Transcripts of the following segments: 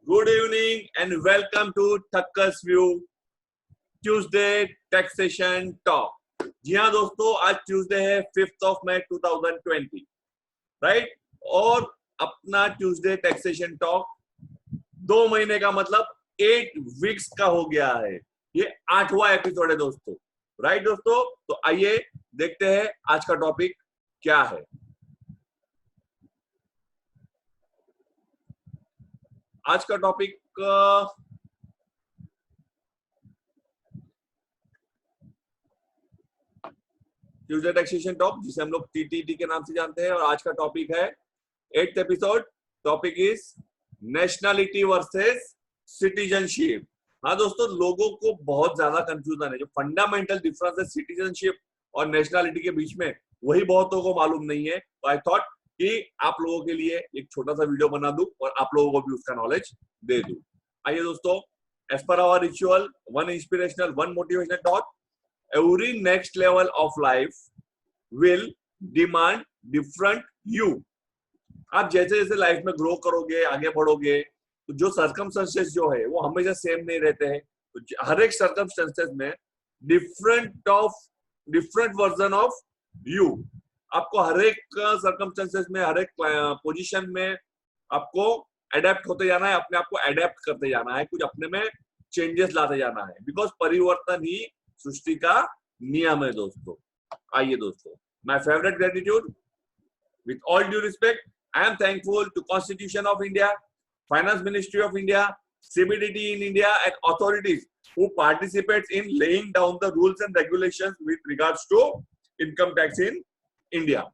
Good evening and welcome to Thakkas View Tuesday Taxation Talk. जी हाँ दोस्तों, आज Tuesday है 5th of May 2020, राइट। और अपना ट्यूसडे टैक्सेशन टॉक 2 महीने का मतलब 8 वीक्स का हो गया है। ये 8वां एपिसोड है दोस्तों, राइट दोस्तों। तो आइए देखते हैं आज का टॉपिक क्या है। आज का टॉपिक ट्यूसडे टैक्सेशन टॉक, जिसे हम लोग टीटीटी के नाम से जानते हैं। और आज का टॉपिक है 8th episode. Topic is nationality versus citizenship. हाँ दोस्तों, लोगों को बहुत ज्यादा कंफ्यूजन है। जो फंडामेंटल डिफरेंस है सिटीजनशिप और नेशनलिटी के बीच में, वही बहुतों को मालूम नहीं है। तो आई थॉट कि आप लोगों के लिए एक छोटा सा वीडियो बना दूं और आप लोगों को भी उसका नॉलेज दे दूं। आइए दोस्तों, as per our ritual, one inspirational, one motivational talk. Every next level of life will demand different you. आप जैसे जैसे लाइफ में ग्रो करोगे, आगे बढ़ोगे, तो जो सर्कमस्टेंसेस जो है वो हमेशा सेम नहीं रहते हैं। तो हर एक सर्कमस्टेंसेस में डिफरेंट वर्जन ऑफ यू। आपको हर एक सर्कमस्टेंसेस में, हर एक पोजीशन में आपको अडेप्ट होते जाना है, अपने आप को अडेप्ट करते जाना है, कुछ अपने में चेंजेस लाते जाना है। बिकॉज परिवर्तन ही सृष्टि का नियम है दोस्तों। आइए दोस्तों, my favourite gratitude, with all due respect, I am thankful to constitution of India, finance ministry of India, CBDT in India and authorities who participates in laying down the rules and regulations with regards to income tax in India.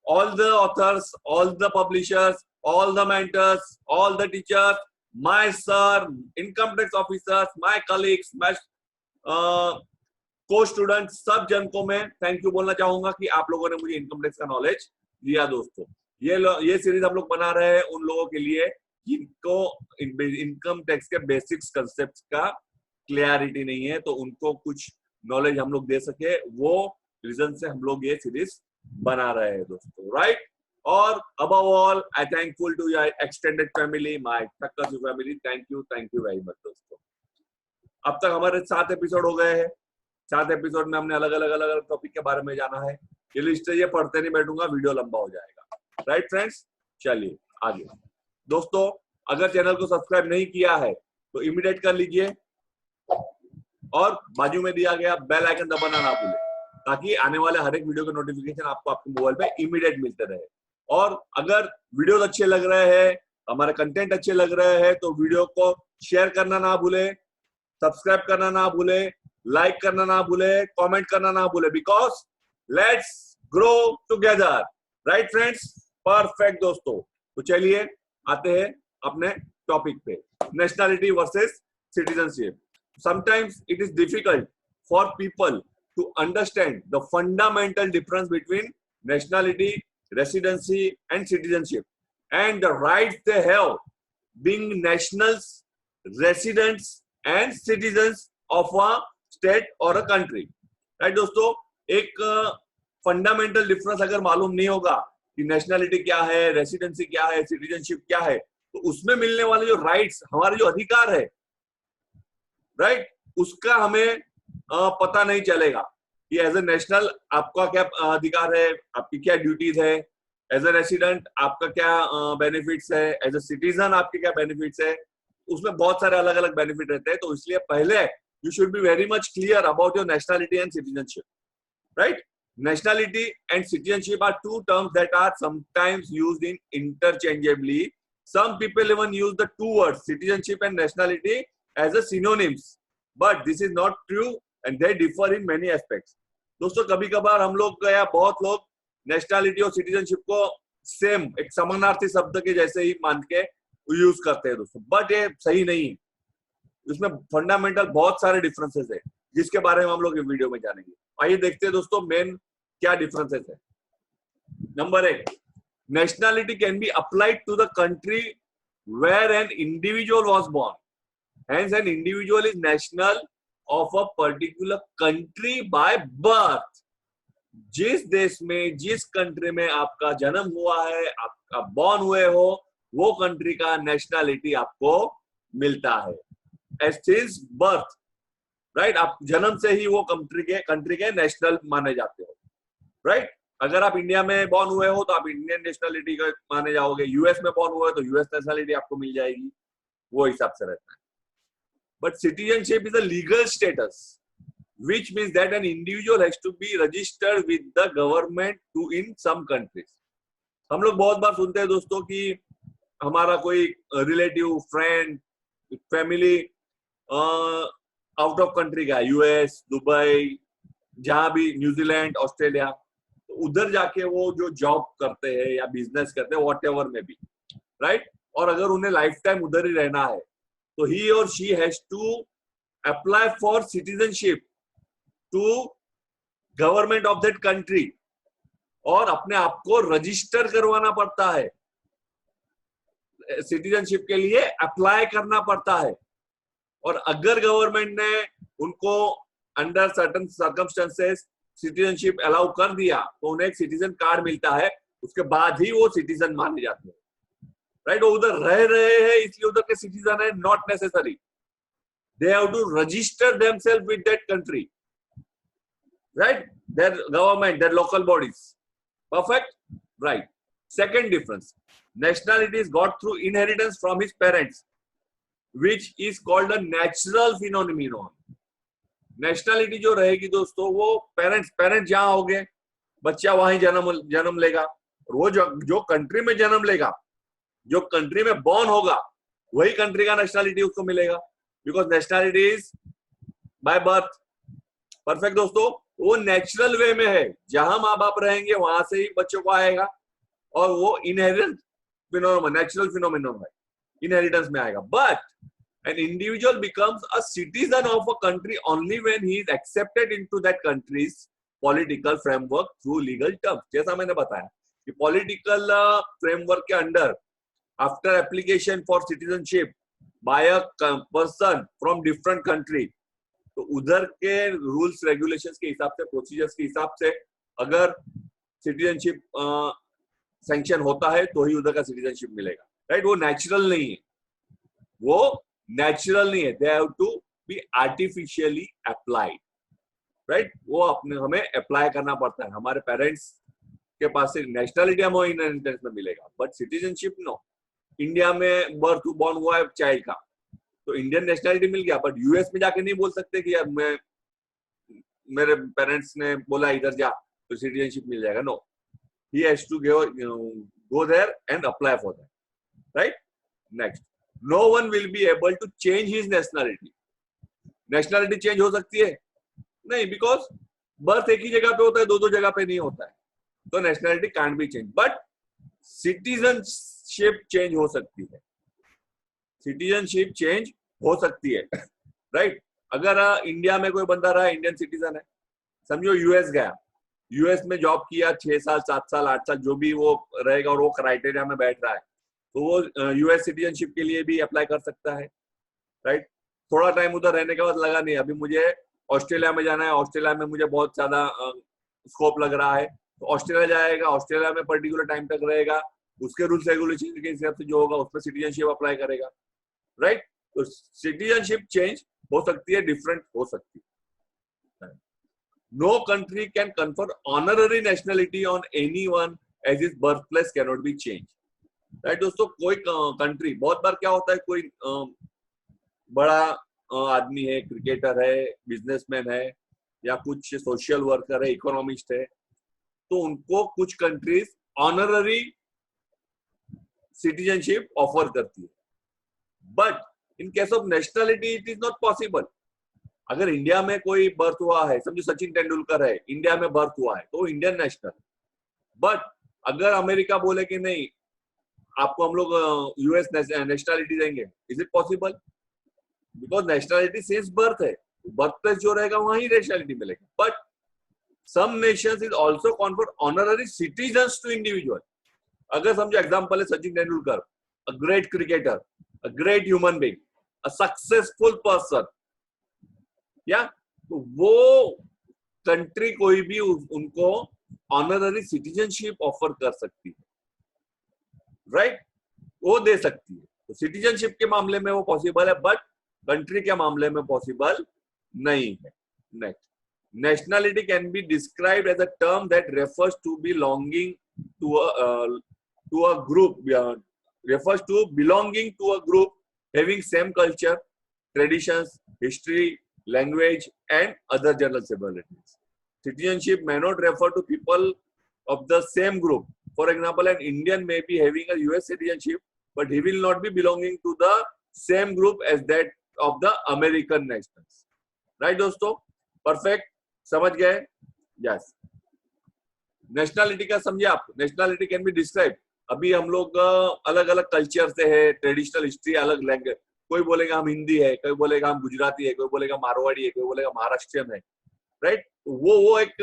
All the authors, all the publishers, all the mentors, all the teachers, my sir, income tax officers, my colleagues, my को student, सब जन को मैं thank you बोलना चाहूंगा कि आप लोगों ने मुझे इनकम टैक्स का नॉलेज दिया दोस्तों। ये सीरीज हम लोग बना रहे हैं उन लोगों के लिए जिनको इनकम टैक्स के बेसिक्स कंसेप्ट का क्लियरिटी नहीं है, तो उनको कुछ नॉलेज हम लोग दे सके, वो रीजन से हम लोग ये सीरीज बना रहे हैं दोस्तों, राइट। और above all, I thankful to your extended family, my थक्कस family. Thank you very much दोस्तों। अब तक हमारे 7 एपिसोड हो गए हैं। 7 एपिसोड में हमने अलग अलग टॉपिक के बारे में जाना है। ये लिस्ट ये पढ़ते नहीं बैठूंगा, वीडियो लंबा हो जाएगा, राइट फ्रेंड्स। चलिए आगे दोस्तों, अगर चैनल को सब्सक्राइब नहीं किया है तो इमीडिएट कर लीजिए और बाजू में दिया गया बेल आइकन दबाना ना भूलें, ताकि आने वाले हर एक वीडियो के नोटिफिकेशन आपको आपके मोबाइल पे इमीडिएट मिलते रहे। और अगर वीडियोस अच्छे लग रहे हैं, हमारे कंटेंट अच्छे लग रहे हैं, तो वीडियो को शेयर करना ना भूले, सब्सक्राइब करना ना भूले, लाइक करना ना भूले, कमेंट करना ना भूले, because let's grow together, right friends. Perfect दोस्तों। तो चलिए आते हैं अपने टॉपिक पे, nationality versus citizenship. Sometimes it is difficult for people to understand the fundamental difference between nationality, residency and citizenship and the rights they have being nationals, residents and citizens of a state और a country, right दोस्तों। एक fundamental difference अगर मालूम नहीं होगा कि nationality क्या है, रेसिडेंसी क्या है, सिटीजनशिप क्या है, तो उसमें मिलने वाले जो राइट्स, हमारे जो अधिकार है, राइट, उसका हमें पता नहीं चलेगा कि एज ए नेशनल आपका क्या अधिकार है, आपकी क्या ड्यूटीज है, एज ए रेसिडेंट आपका क्या बेनिफिट्स है, एज ए सिटीजन आपके क्या बेनिफिट्स है। उसमें बहुत सारे अलग अलग बेनिफिट रहते हैं। तो इसलिए पहले you should be very much clear about your nationality and citizenship, right? Nationality and citizenship are two terms that are sometimes used in interchangeably. Some people even use the two words citizenship and nationality as a synonyms, but this is not true and they differ in many aspects. दोस्तों, कभी कभार हम लोग या बहुत लोग nationality और citizenship को सेम, एक समानार्थी शब्द के जैसे ही मान के यूज करते हैं दोस्तों, बट ये सही नहीं है। इसमें फंडामेंटल बहुत सारे डिफरेंसेस है, जिसके बारे में हम लोग इस वीडियो में जानेंगे। आइए देखते हैं दोस्तों मेन क्या डिफरेंसेस है। Number 1, nationality can be applied to the country where an individual was born. Hence an individual is national of a particular country by birth. जिस देश में, जिस कंट्री में आपका जन्म हुआ है, आपका बॉर्न हुए हो, वो कंट्री का नेशनलिटी आपको मिलता है सिंस बर्थ, राइट। आप जन्म से ही वो कंट्री के नेशनल माने जाते हो, राइट। अगर आप इंडिया में बॉर्न हुए हो तो आप इंडियन नेशनलिटी का माने जाओगे, यूएस में बॉर्न हुए हो तो यूएस नेशनलिटी आपको मिल जाएगी, वो हिसाब से रहता है। But citizenship is a legal status which means that an individual has to be registered with the government to in some countries. हम लोग बहुत बार सुनते हैं दोस्तों कि हमारा कोई relative, friend, family out of country का, यूएस, दुबई, जहां भी, न्यूजीलैंड, ऑस्ट्रेलिया, तो उधर जाके वो जो जॉब करते हैं या बिजनेस करते हैं, वॉट एवर में भी, राइट। और अगर उन्हें लाइफ टाइम उधर ही रहना है तो he or she has to apply for citizenship to government of that country, और अपने आप को रजिस्टर करवाना पड़ता है, सिटीजनशिप के लिए अप्लाई करना पड़ता है। और अगर गवर्नमेंट ने उनको under certain circumstances citizenship allow कर दिया तो उन्हें एक सिटीजन कार्ड मिलता है, उसके बाद ही वो सिटीजन माने जाते हैं, राइट। वो उधर रह रहे हैं इसलिए उधर के सिटीजन है, not necessary. They have to register themselves with that country, right, their government, their local bodies. Perfect, right. Second difference, nationality is got through inheritance from his parents, which is called a natural phenomenon. Nationality जो रहेगी दोस्तों, वो parents जहां होंगे, बच्चा वहीं जन्म लेगा, और वो जो कंट्री में जन्म लेगा, जो कंट्री में बॉर्न होगा, वही कंट्री का नेशनलिटी उसको मिलेगा, because nationality is by birth. Perfect दोस्तों, वो नेचुरल वे में है, जहां माँ बाप रहेंगे वहां से ही बच्चों को आएगा, और वो इनहेरिटेंस फिनोमेनन, नेचुरल फिनोमेनन है, इनहेरिटेंस में आएगा। But an individual becomes a citizen of a country only when he is accepted into that countries political framework through legal terms. जैसा मैंने बताया कि पॉलिटिकल फ्रेमवर्क के under after application for citizenship by a person from different country, तो उधर के rules regulations के हिसाब से, प्रोसीजर्स के हिसाब से अगर सिटीजनशिप सैंक्शन होता है तो ही उधर का सिटीजनशिप मिलेगा, राइट। वो नेचुरल नहीं है, वो नेचुरल नहीं है, they have to be artificially applied, right. वो अपने हमें अप्लाई करना पड़ता है। हमारे पेरेंट्स के पास से नेशनलिटी हमें इनहेरिटेंस में मिलेगा, बट सिटीजनशिप नो। इंडिया में बॉर्न हुआ है चाइल्ड का, तो इंडियन नेशनलिटी मिल गया, बट यूएस में जाके नहीं बोल सकते कि यार मैं, मेरे पेरेंट्स ने बोला इधर जा तो सिटीजनशिप मिल जाएगा, no. He has to go there and apply for that, right. Next, no one will be able to change his nationality. Nationality change हो सकती है? नहीं, बिकॉज बर्थ एक ही जगह पे होता है, दो जगह पे नहीं होता है, तो nationality can't be change. But citizenship change हो सकती है, सिटीजनशिप चेंज हो सकती है, राइट। अगर इंडिया में कोई बंदा रहा, इंडियन सिटीजन है, समझो यूएस गया, यूएस में जॉब किया 6 साल 7 साल 8 साल जो भी वो रहेगा, और वो क्राइटेरिया में बैठ रहा है, तो वो यूएस सिटीजनशिप के लिए भी अप्लाई कर सकता है, राइट। थोड़ा टाइम उधर रहने के बाद लगा नहीं अभी मुझे ऑस्ट्रेलिया में जाना है, ऑस्ट्रेलिया में मुझे बहुत ज्यादा स्कोप लग रहा है, तो ऑस्ट्रेलिया जाएगा, ऑस्ट्रेलिया में पर्टिकुलर टाइम तक रहेगा, उसके रूल्स रेगुलेशन के हिसाब से जो होगा उसमें सिटीजनशिप अप्लाई करेगा, राइट। तो सिटीजनशिप चेंज हो सकती है, डिफरेंट हो सकती है। No country can confer honorary nationality on anyone as his birth place can not be change, right दोस्तों। कोई कंट्री, बहुत बार क्या होता है, कोई बड़ा आदमी है, क्रिकेटर है, बिजनेसमैन है, या कुछ सोशल वर्कर है, इकोनॉमिस्ट है, तो उनको कुछ कंट्रीज ऑनररी सिटीजनशिप ऑफर करती है, but in case of nationality it is not possible. अगर इंडिया में कोई बर्थ हुआ है, समझो सचिन तेंदुलकर है, इंडिया में बर्थ हुआ है, तो इंडियन नेशनल, बट अगर अमेरिका बोले कि नहीं आपको हम लोग यूएस नेशनलिटी देंगे, is it possible? Because nationality since birth है, बर्थ प्लेस जो रहेगा वहीं नेशनलिटी मिलेगी। But some nations is also confer honorary citizens to individual. अगर समझो एग्जांपल है Sachin Tendulkar, a great cricketer, a great human being, a successful person, या तो वो कंट्री कोई भी उनको ऑनररी सिटीजनशिप ऑफर कर सकती है, राइट, वो दे सकती है। तो सिटीजनशिप के मामले में वो पॉसिबल है, बट कंट्री के मामले में पॉसिबल नहीं है। Next, nationality can be described as a term that refers to belonging to a group, refers to belonging to a group having same culture, traditions, history, language and other general similarities. Citizenship may not refer to people of the same group. For example, an Indian may be having a US citizenship, but he will not be belonging to the same group as that of the American nationals. Right दोस्तों, perfect, समझ गए? Yes. Nationality का समझे आप? Nationality can be describe, अभी हम लोग अलग अलग कल्चर से है, ट्रेडिशनल हिस्ट्री, अलग लैंग्वेज, कोई बोलेगा हम हिंदी है, कोई बोलेगा हम गुजराती है, कोई बोलेगा मारवाड़ी है, कोई बोलेगा महाराष्ट्रियन है, राइट? वो एक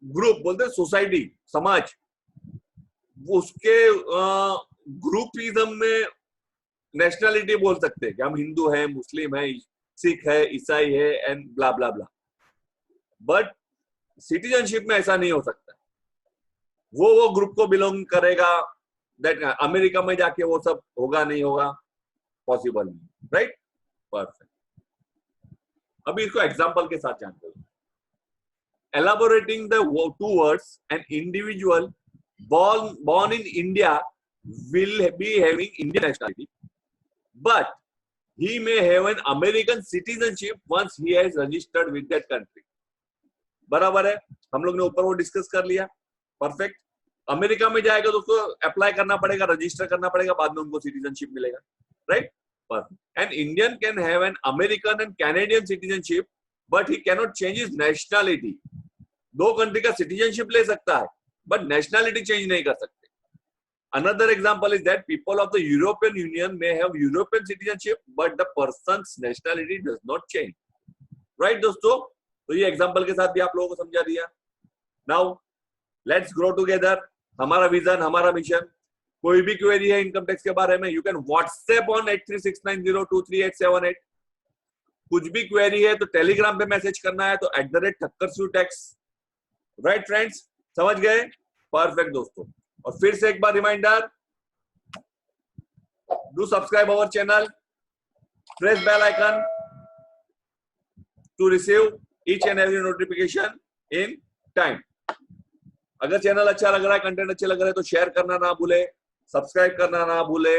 ग्रुप बोलते हैं, सोसाइटी, समाज, उसके ग्रुपिज्म में नेशनलिटी बोल सकते हैं कि हम हिंदू है, मुस्लिम है, सिख है, ईसाई है and blah blah blah. But citizenship में ऐसा नहीं हो सकता। वो ग्रुप को बिलोंग करेगा, दैट अमेरिका में जाके वो सब होगा नहीं होगा, पॉसिबल नहीं, राइट? परफेक्ट। अभी इसको एग्जांपल के साथ जानते हैं। Elaborating the two words, an individual born in India will be having Indian nationality, but he may have an American citizenship once he has registered with that country. बराबर है, हम लोग ने ऊपर वो डिस्कस कर लिया। परफेक्ट। अमेरिका में जाएगा तो उसको अप्लाई करना पड़ेगा, रजिस्टर करना पड़ेगा, बाद में उनको सिटीजनशिप मिलेगा, right? Perfect. An Indian can have an American and Canadian citizenship, but he can not change his nationality. दो कंट्री का सिटीजनशिप ले सकता है, बट नेशनलिटी चेंज नहीं कर सकते। Another example is that people of the European Union may have European citizenship, but the person's nationality does not change. Right, दोस्तों? तो ये एग्जाम्पल के साथ भी आप लोगों को समझा दिया। Now, let's grow together. हमारा विजन, हमारा मिशन। कोई भी क्वेरी है इनकम टैक्स के बारे में, you can WhatsApp on 8369023878। कुछ भी क्वेरी है तो टेलीग्राम पे मैसेज करना है तो @thakkarsutax। राइट फ्रेंड्स, समझ गए? परफेक्ट दोस्तों। और फिर से एक बार reminder, do subscribe our channel, press bell icon to receive each and every notification in time. अगर चैनल अच्छा लग रहा है, कंटेंट अच्छे लग रहे हैं तो शेयर करना ना भूले, सब्सक्राइब करना ना भूले,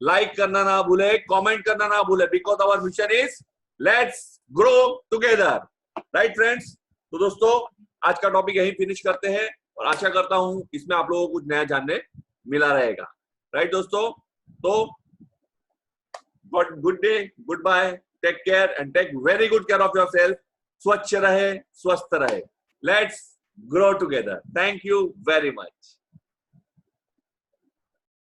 लाइक करना ना भूले, कमेंट करना ना भूले, because our mission is let's grow together. Right friends, तो दोस्तों आज का टॉपिक यहीं फिनिश करते हैं और आशा करता हूं इसमें आप लोगों को कुछ नया जानने मिला रहेगा। राइट दोस्तों, तो good day, goodbye, take care and take very good care of yourself. स्वच्छ रहे, स्वस्थ रहे। Let's grow together. Thank you very much.